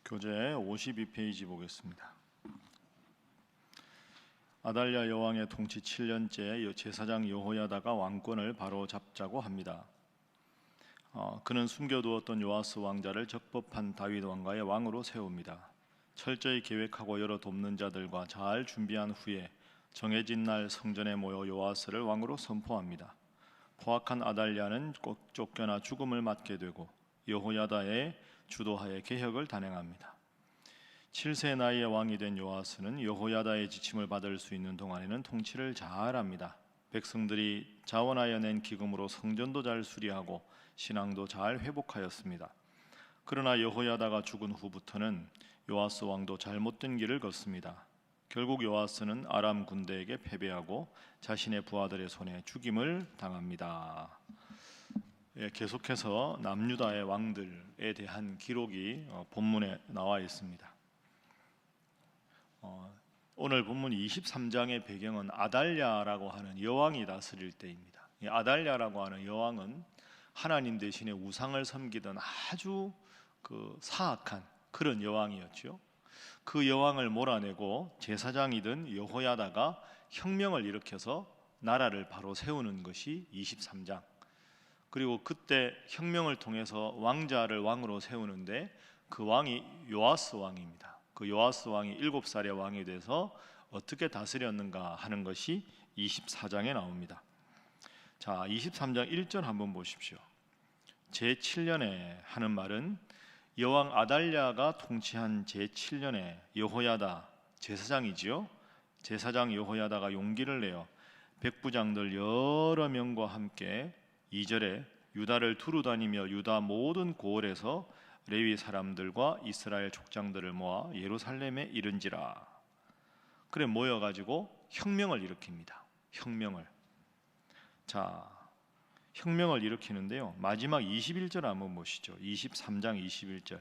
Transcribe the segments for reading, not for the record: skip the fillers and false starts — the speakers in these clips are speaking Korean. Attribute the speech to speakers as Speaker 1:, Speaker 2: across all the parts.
Speaker 1: 교재 52페이지 보겠습니다. 아달랴 여왕의 통치 7년째 제사장 여호야다가 왕권을 바로 잡자고 합니다. 그는 숨겨두었던 요아스 왕자를 적법한 다윗 왕가의 왕으로 세웁니다. 철저히 계획하고 여러 돕는 자들과 잘 준비한 후에 정해진 날 성전에 모여 요아스를 왕으로 선포합니다. 포악한 아달랴는 꼭 쫓겨나 죽음을 맞게 되고 여호야다의 주도하에 개혁을 단행합니다. 7세 나이에 왕이 된 요아스는 여호야다의 지침을 받을 수 있는 동안에는 통치를 잘합니다. 백성들이 자원하여 낸 기금으로 성전도 잘 수리하고 신앙도 잘 회복하였습니다. 그러나 여호야다가 죽은 후부터는 요아스 왕도 잘못된 길을 걷습니다. 결국 요아스는 아람 군대에게 패배하고 자신의 부하들의 손에 죽임을 당합니다. 계속해서 남유다의 왕들에 대한 기록이 본문에 나와 있습니다. 오늘 본문 23장의 배경은 아달랴라고 하는 여왕이 다스릴 때입니다. 이 아달랴라고 하는 여왕은 하나님 대신에 우상을 섬기던 아주 사악한 그런 여왕이었죠. 그 여왕을 몰아내고 제사장이던 여호야다가 혁명을 일으켜서 나라를 바로 세우는 것이 23장. 그리고 그때 혁명을 통해서 왕자를 왕으로 세우는데 그 왕이 요아스 왕입니다. 그 요아스 왕이 7살의 왕이 돼서 어떻게 다스렸는가 하는 것이 24장에 나옵니다. 자, 23장 1절 한번 보십시오. 제7년에 하는 말은 여왕 아달랴가 통치한 제7년에 여호야다 제사장이지요. 제사장 여호야다가 용기를 내어 백부장들 여러 명과 함께 2절에 유다를 두루다니며 유다 모든 고을에서 레위 사람들과 이스라엘 족장들을 모아 예루살렘에 이른지라. 그래 모여가지고 혁명을 일으킵니다. 혁명을. 자, 혁명을 일으키는데요. 마지막 21절 한번 보시죠. 23장 21절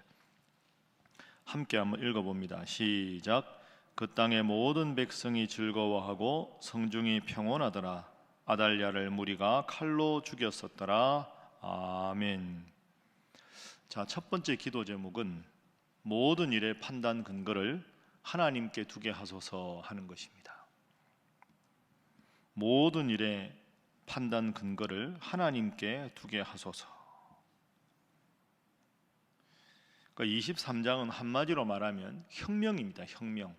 Speaker 1: 함께 한번 읽어봅니다. 시작. 그 땅의 모든 백성이 즐거워하고 성중이 평온하더라. 아달랴를 무리가 칼로 죽였었더라. 아멘. 자, 첫 번째 기도 제목은 모든 일의 판단 근거를 하나님께 두게 하소서 하는 것입니다. 모든 일의 판단 근거를 하나님께 두게 하소서. 그러니까 23장은 한마디로 말하면 혁명입니다. 혁명.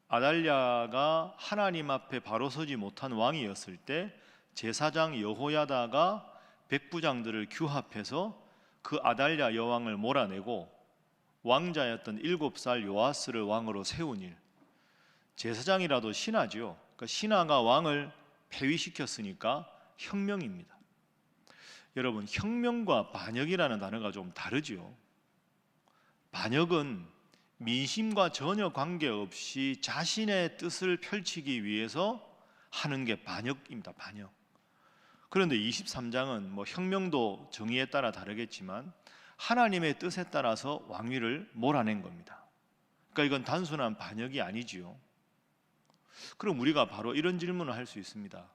Speaker 1: 아달랴가 하나님 앞에 바로 서지 못한 왕이었을 때 제사장 여호야다가 백부장들을 규합해서 그 아달랴 여왕을 몰아내고 왕자였던 7살 요아스를 왕으로 세운 일. 제사장이라도 신하죠. 그러니까 신하가 왕을 폐위시켰으니까 혁명입니다. 여러분, 혁명과 반역이라는 단어가 좀 다르죠. 반역은 민심과 전혀 관계없이 자신의 뜻을 펼치기 위해서 하는 게 반역입니다. 반역. 그런데 23장은 혁명도 정의에 따라 다르겠지만 하나님의 뜻에 따라서 왕위를 몰아낸 겁니다. 그러니까 이건 단순한 반역이 아니지요. 그럼 우리가 바로 이런 질문을 할 수 있습니다.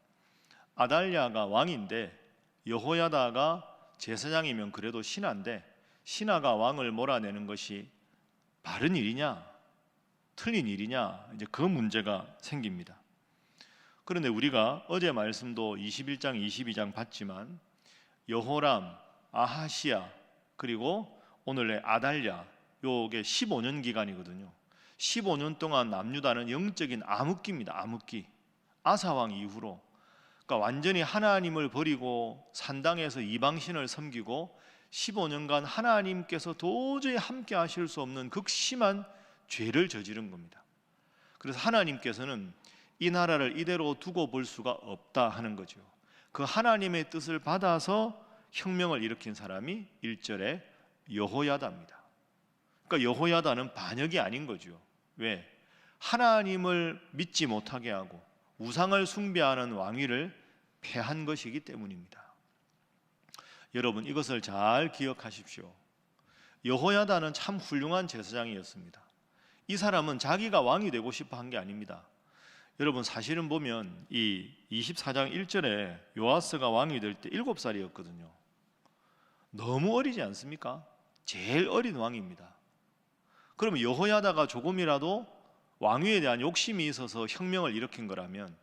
Speaker 1: 아달랴가 왕인데 여호야다가 제사장이면 그래도 신하인데 신하가 왕을 몰아내는 것이 바른 일이냐, 틀린 일이냐, 이제 그 문제가 생깁니다. 그런데 우리가 어제 말씀도 21장, 22장 봤지만 여호람, 아하시야, 그리고 오늘의 아달랴, 요게 15년 기간이거든요. 15년 동안 남유다는 영적인 암흑기입니다. 암흑기. 아사왕 이후로. 그러니까 완전히 하나님을 버리고 산당에서 이방신을 섬기고 15년간 하나님께서 도저히 함께 하실 수 없는 극심한 죄를 저지른 겁니다. 그래서 하나님께서는 이 나라를 이대로 두고 볼 수가 없다 하는 거죠. 그 하나님의 뜻을 받아서 혁명을 일으킨 사람이 1절에 여호야다입니다. 그러니까 여호야다는 반역이 아닌 거죠. 왜? 하나님을 믿지 못하게 하고 우상을 숭배하는 왕위를 폐한 것이기 때문입니다. 여러분, 이것을 잘 기억하십시오. 여호야다는 참 훌륭한 제사장이었습니다. 이 사람은 자기가 왕이 되고 싶어 한 게 아닙니다. 여러분, 사실은 보면 이 24장 1절에 요아스가 왕이 될 때 7살이었거든요. 너무 어리지 않습니까? 제일 어린 왕입니다. 그러면 여호야다가 조금이라도 왕위에 대한 욕심이 있어서 혁명을 일으킨 거라면,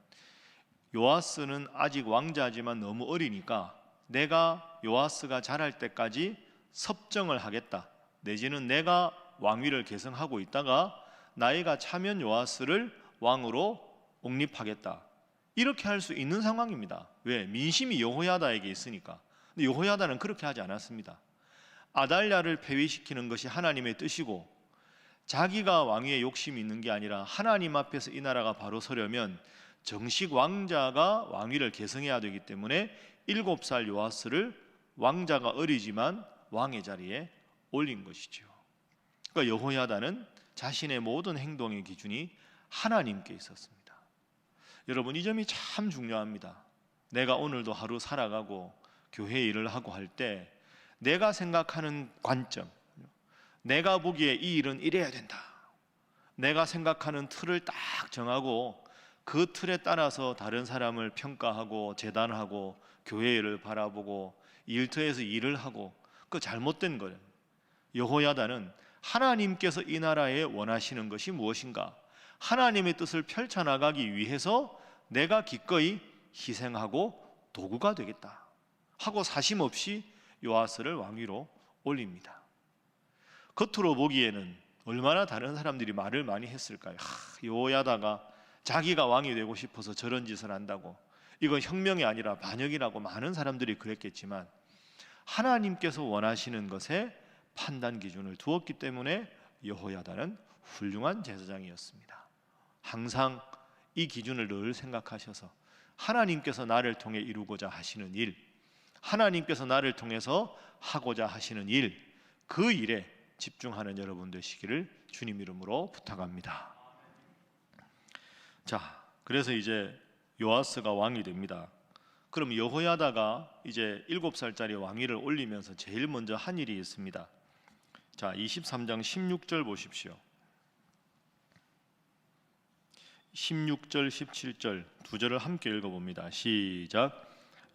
Speaker 1: 요아스는 아직 왕자지만 너무 어리니까 내가 요아스가 자랄 때까지 섭정을 하겠다, 내지는 내가 왕위를 계승하고 있다가 나이가 차면 요아스를 왕으로 옹립하겠다, 이렇게 할 수 있는 상황입니다. 왜? 민심이 여호야다에게 있으니까. 근데 여호야다는 그렇게 하지 않았습니다. 아달랴를 폐위시키는 것이 하나님의 뜻이고, 자기가 왕위에 욕심이 있는 게 아니라 하나님 앞에서 이 나라가 바로 서려면 정식 왕자가 왕위를 계승해야 되기 때문에 7살 요아스를 왕자가 어리지만 왕의 자리에 올린 것이죠. 그러니까 여호야다는 자신의 모든 행동의 기준이 하나님께 있었습니다. 여러분, 이 점이 참 중요합니다. 내가 오늘도 하루 살아가고 교회 일을 하고 할 때 내가 생각하는 관점, 내가 보기에 이 일은 이래야 된다, 내가 생각하는 틀을 딱 정하고 그 틀에 따라서 다른 사람을 평가하고 재단하고 교회 일을 바라보고 일터에서 일을 하고, 그 잘못된 거예요. 여호야다는 하나님께서 이 나라에 원하시는 것이 무엇인가, 하나님의 뜻을 펼쳐나가기 위해서 내가 기꺼이 희생하고 도구가 되겠다 하고 사심 없이 요아스를 왕위로 올립니다. 겉으로 보기에는 얼마나 다른 사람들이 말을 많이 했을까요? 여호야다가 자기가 왕이 되고 싶어서 저런 짓을 한다고, 이건 혁명이 아니라 반역이라고 많은 사람들이 그랬겠지만, 하나님께서 원하시는 것에 판단 기준을 두었기 때문에 여호야다는 훌륭한 제사장이었습니다. 항상 이 기준을 늘 생각하셔서 하나님께서 나를 통해 이루고자 하시는 일, 하나님께서 나를 통해서 하고자 하시는 일, 그 일에 집중하는 여러분 되시기를 주님 이름으로 부탁합니다. 자, 그래서 이제 요아스가 왕이 됩니다. 그럼 여호야다가 이제 7살짜리 왕위를 올리면서 제일 먼저 한 일이 있습니다. 자, 23장 16절 보십시오. 16절 17절 두 절을 함께 읽어봅니다. 시작.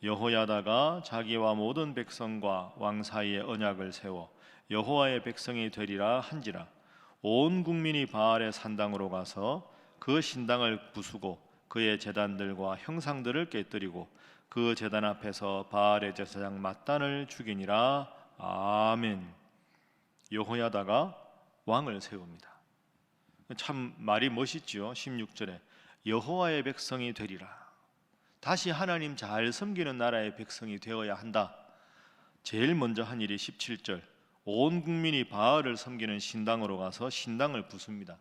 Speaker 1: 여호야다가 자기와 모든 백성과 왕 사이에 언약을 세워 여호와의 백성이 되리라 한지라. 온 국민이 바알의 산당으로 가서 그 신당을 부수고 그의 제단들과 형상들을 깨뜨리고 그 제단 앞에서 바알의 제사장 맏단을 죽이니라. 아멘. 여호야다가 왕을 세웁니다. 참 말이 멋있죠. 16절에 여호와의 백성이 되리라. 다시 하나님 잘 섬기는 나라의 백성이 되어야 한다. 제일 먼저 한 일이 17절, 온 국민이 바알을 섬기는 신당으로 가서 신당을 부숩니다.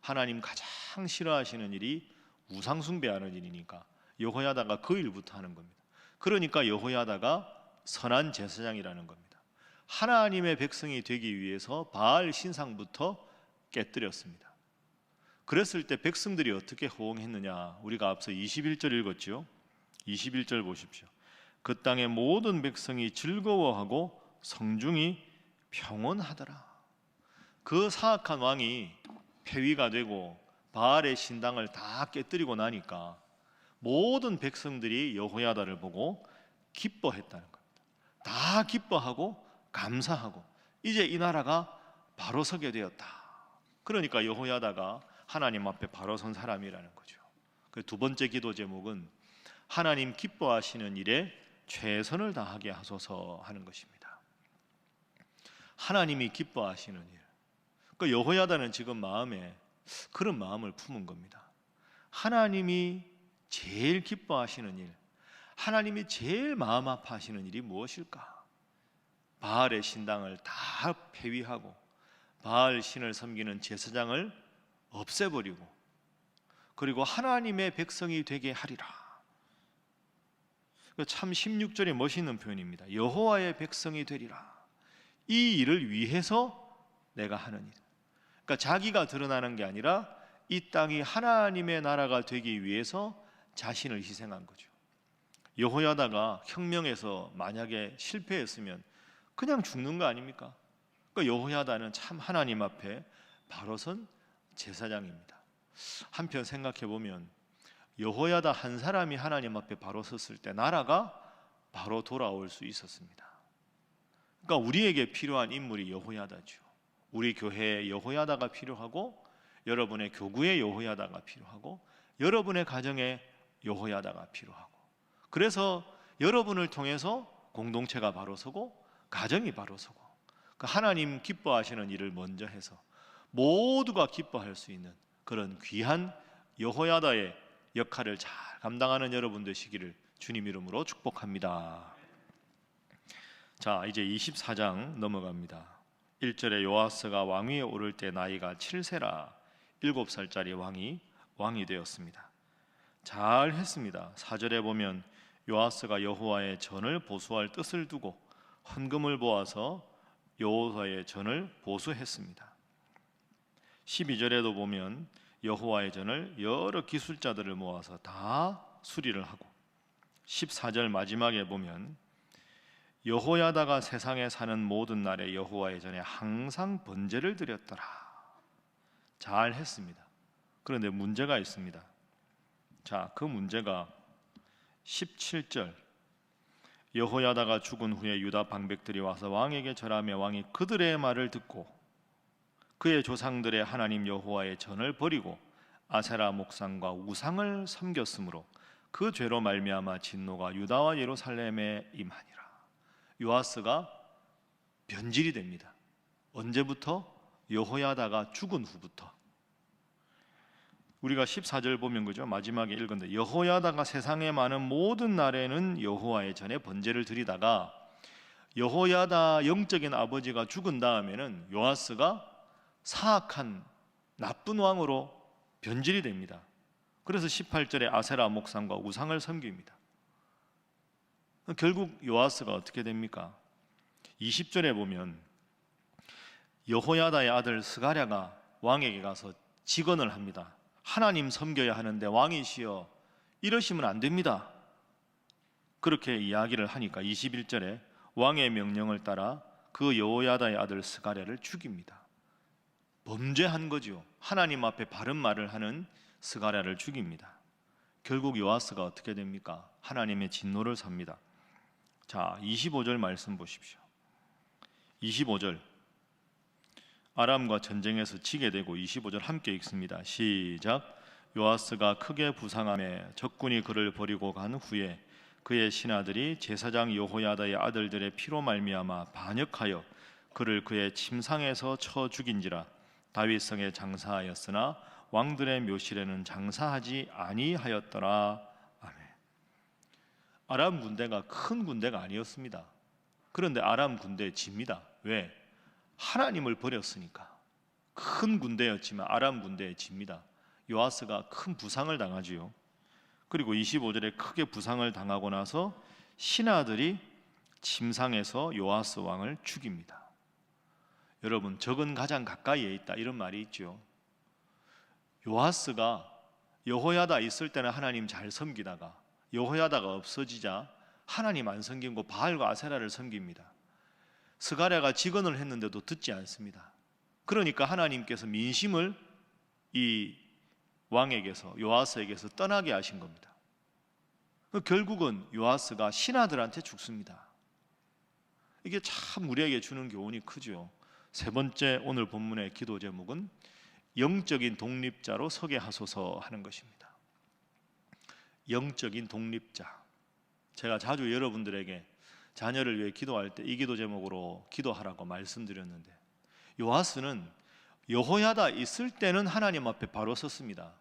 Speaker 1: 하나님 가장 싫어하시는 일이 우상 숭배하는 일이니까 여호야다가 그 일부터 하는 겁니다. 그러니까 여호야다가 선한 제사장이라는 겁니다. 하나님의 백성이 되기 위해서 바알 신상부터 깨뜨렸습니다. 그랬을 때 백성들이 어떻게 호응했느냐, 우리가 앞서 21절 읽었죠. 21절 보십시오. 그 땅의 모든 백성이 즐거워하고 성중이 평온하더라. 그 사악한 왕이 폐위가 되고 바알의 신당을 다 깨뜨리고 나니까 모든 백성들이 여호야다를 보고 기뻐했다는 겁니다. 다 기뻐하고 감사하고 이제 이 나라가 바로 서게 되었다. 그러니까 여호야다가 하나님 앞에 바로 선 사람이라는 거죠. 그 두 번째 기도 제목은 하나님 기뻐하시는 일에 최선을 다하게 하소서 하는 것입니다. 하나님이 기뻐하시는 일. 그 여호야다는 지금 마음에 그런 마음을 품은 겁니다. 하나님이 제일 기뻐하시는 일, 하나님이 제일 마음 아파하시는 일이 무엇일까? 바알의 신당을 다 폐위하고 바알 신을 섬기는 제사장을 없애버리고 그리고 하나님의 백성이 되게 하리라. 참 16절이 멋있는 표현입니다. 여호와의 백성이 되리라. 이 일을 위해서 내가 하는 일. 그러니까 자기가 드러나는 게 아니라 이 땅이 하나님의 나라가 되기 위해서 자신을 희생한 거죠. 여호야다가 혁명에서 만약에 실패했으면 그냥 죽는 거 아닙니까? 그러니까 여호야다는 참 하나님 앞에 바로 선 제사장입니다. 한편 생각해 보면 여호야다 한 사람이 하나님 앞에 바로 섰을 때 나라가 바로 돌아올 수 있었습니다. 그러니까 우리에게 필요한 인물이 여호야다죠. 우리 교회에 여호야다가 필요하고, 여러분의 교구에 여호야다가 필요하고, 여러분의 가정에 여호야다가 필요하고, 그래서 여러분을 통해서 공동체가 바로 서고 가정이 바로 서고, 그 하나님 기뻐하시는 일을 먼저 해서 모두가 기뻐할 수 있는 그런 귀한 여호야다의 역할을 잘 감당하는 여러분 되시기를 주님 이름으로 축복합니다. 자, 이제 24장 넘어갑니다. 1절에 요아스가 왕위에 오를 때 나이가 7세라 7살짜리 왕이 되었습니다. 잘 했습니다. 4절에 보면 요아스가 여호와의 전을 보수할 뜻을 두고 헌금을 모아서 여호와의 전을 보수했습니다. 12절에도 보면 여호와의 전을 여러 기술자들을 모아서 다 수리를 하고, 14절 마지막에 보면 여호야다가 세상에 사는 모든 날에 여호와의 전에 항상 번제를 드렸더라. 잘 했습니다. 그런데 문제가 있습니다. 자, 그 문제가 17절, 여호야다가 죽은 후에 유다 방백들이 와서 왕에게 절하며 왕이 그들의 말을 듣고 그의 조상들의 하나님 여호와의 전을 버리고 아세라 목상과 우상을 섬겼으므로 그 죄로 말미암아 진노가 유다와 예루살렘에 임하니라. 요아스가 변질이 됩니다. 언제부터? 여호야다가 죽은 후부터. 우리가 14절 보면 그죠? 마지막에 읽은데 여호야다가 세상에 많은 모든 날에는 여호와의 전에 번제를 드리다가 여호야다 영적인 아버지가 죽은 다음에는 요아스가 사악한 나쁜 왕으로 변질이 됩니다. 그래서 18절에 아세라 목상과 우상을 섬깁니다. 결국 요아스가 어떻게 됩니까? 20절에 보면 여호야다의 아들 스가랴가 왕에게 가서 직언을 합니다. 하나님 섬겨야 하는데 왕이시여 이러시면 안 됩니다. 그렇게 이야기를 하니까 21절에 왕의 명령을 따라 그 여호야다의 아들 스가랴를 죽입니다. 범죄한 거죠. 하나님 앞에 바른 말을 하는 스가랴를 죽입니다. 결국 요아스가 어떻게 됩니까? 하나님의 진노를 삽니다. 자, 25절 말씀 보십시오. 25절 아람과 전쟁에서 지게 되고, 25절 함께 읽습니다. 시작. 요아스가 크게 부상하며 적군이 그를 버리고 간 후에 그의 신하들이 제사장 여호야다의 아들들의 피로 말미암아 반역하여 그를 그의 침상에서 쳐 죽인지라. 다윗성에 장사하였으나 왕들의 묘실에는 장사하지 아니하였더라. 아멘. 아람 군대가 큰 군대가 아니었습니다. 그런데 아람 군대에 집니다. 왜? 하나님을 버렸으니까. 큰 군대였지만 아람 군대에 집니다. 요아스가 큰 부상을 당하지요. 그리고 25절에 크게 부상을 당하고 나서 신하들이 침상에서 요아스 왕을 죽입니다. 여러분, 적은 가장 가까이에 있다 이런 말이 있죠. 요아스가 여호야다 있을 때는 하나님 잘 섬기다가 여호야다가 없어지자 하나님 안 섬기고 바알과 아세라를 섬깁니다. 스가랴가 직언을 했는데도 듣지 않습니다. 그러니까 하나님께서 민심을 이 왕에게서, 요아스에게서 떠나게 하신 겁니다. 결국은 요아스가 신하들한테 죽습니다. 이게 참 우리에게 주는 교훈이 크죠. 세 번째 오늘 본문의 기도 제목은 영적인 독립자로 서게 하소서 하는 것입니다. 영적인 독립자. 제가 자주 여러분들에게 자녀를 위해 기도할 때 이 기도 제목으로 기도하라고 말씀드렸는데, 요아스는 여호야다 있을 때는 하나님 앞에 바로 섰습니다.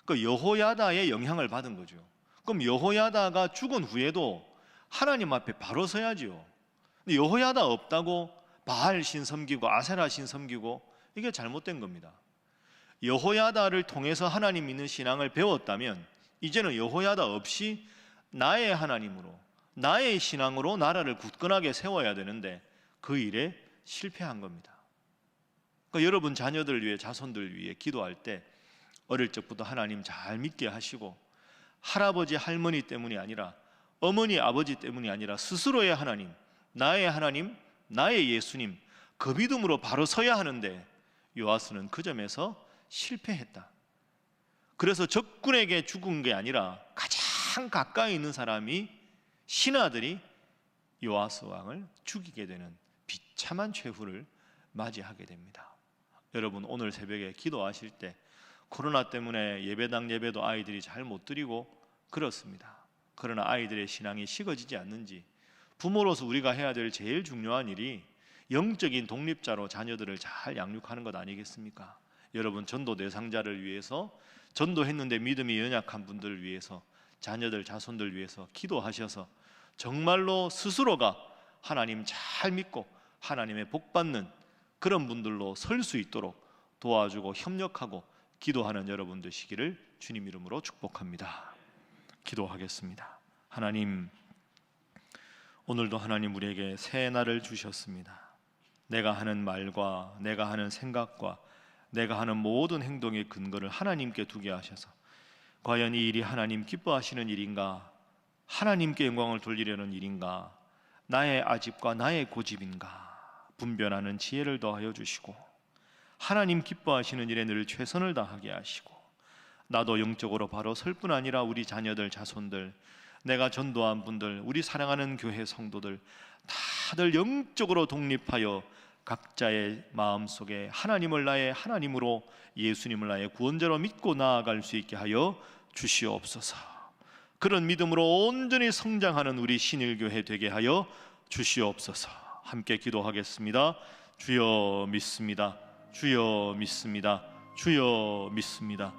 Speaker 1: 그 여호야다의 영향을 받은 거죠. 그럼 여호야다가 죽은 후에도 하나님 앞에 바로 서야지요. 근데 여호야다 없다고 바알 신 섬기고 아세라 신 섬기고, 이게 잘못된 겁니다. 여호야다를 통해서 하나님 믿는 신앙을 배웠다면 이제는 여호야다 없이 나의 하나님으로, 나의 신앙으로 나라를 굳건하게 세워야 되는데 그 일에 실패한 겁니다. 그러니까 여러분 자녀들 위해, 자손들 위해 기도할 때 어릴 적부터 하나님 잘 믿게 하시고, 할아버지 할머니 때문이 아니라, 어머니 아버지 때문이 아니라 스스로의 하나님, 나의 예수님, 그 믿음으로 바로 서야 하는데 요아스는 그 점에서 실패했다. 그래서 적군에게 죽은 게 아니라 가장 가까이 있는 사람이, 신하들이 요아스 왕을 죽이게 되는 비참한 최후를 맞이하게 됩니다. 여러분 오늘 새벽에 기도하실 때 코로나 때문에 예배당 예배도 아이들이 잘 못 드리고 그렇습니다. 그러나 아이들의 신앙이 식어지지 않는지, 부모로서 우리가 해야 될 제일 중요한 일이 영적인 독립자로 자녀들을 잘 양육하는 것 아니겠습니까? 여러분 전도 대상자를 위해서, 전도했는데 믿음이 연약한 분들을 위해서, 자녀들 자손들 위해서 기도하셔서 정말로 스스로가 하나님 잘 믿고 하나님의 복 받는 그런 분들로 설 수 있도록 도와주고 협력하고 기도하는 여러분 되시기를 주님 이름으로 축복합니다. 기도하겠습니다. 하나님, 오늘도 하나님 우리에게 새 날을 주셨습니다. 내가 하는 말과 내가 하는 생각과 내가 하는 모든 행동의 근거를 하나님께 두게 하셔서 과연 이 일이 하나님 기뻐하시는 일인가, 하나님께 영광을 돌리려는 일인가, 나의 아집과 나의 고집인가 분별하는 지혜를 더하여 주시고, 하나님 기뻐하시는 일에 늘 최선을 다하게 하시고, 나도 영적으로 바로 설 뿐 아니라 우리 자녀들 자손들, 내가 전도한 분들, 우리 사랑하는 교회 성도들 다들 영적으로 독립하여 각자의 마음속에 하나님을 나의 하나님으로, 예수님을 나의 구원자로 믿고 나아갈 수 있게 하여 주시옵소서. 그런 믿음으로 온전히 성장하는 우리 신일교회 되게 하여 주시옵소서. 함께 기도하겠습니다. 주여 믿습니다. 주여 믿습니다. 주여 믿습니다.